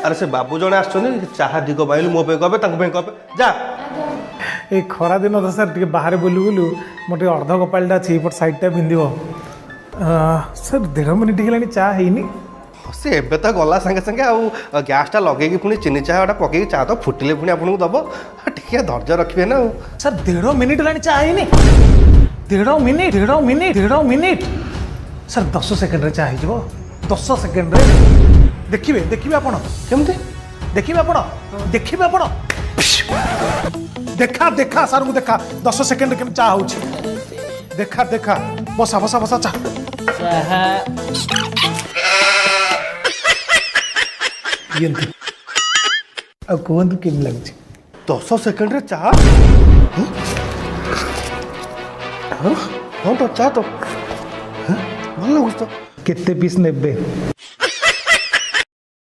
अरे से बाबू जड़े आसछन चाहा दिग पाइलु मो पे कहबे तांको पे कहबे जा ए खरा दिन तो सर टे बाहर बुलू बुलू मोटे अर्ध कपालटा अच्छी पट साइडटा पिंधिब सर 1.5 मिनिट हेलानी चा हैनी से एबे तो गला संगे संगे आ गैसटा लगे पुणी चीनी चाहटा पकई चा तो फुटिले पुणी आपको दब टे धैर्य रखिए ना सर 1.5 मिनिट हेलानी चा हैनी 1.5 मिनिट सर 10 सेकेंड रे चा हैजिबो 10 सेकेंड रे देखिबे आपण केमती देखिबे आपण देखा सर को देखा 10 सेकेंड के चा हो देखा बसा चा कहतु केम लगे 10 सेकेंड रे चा हाँ तो चा तो भल लगुच तो केते पीस नेबे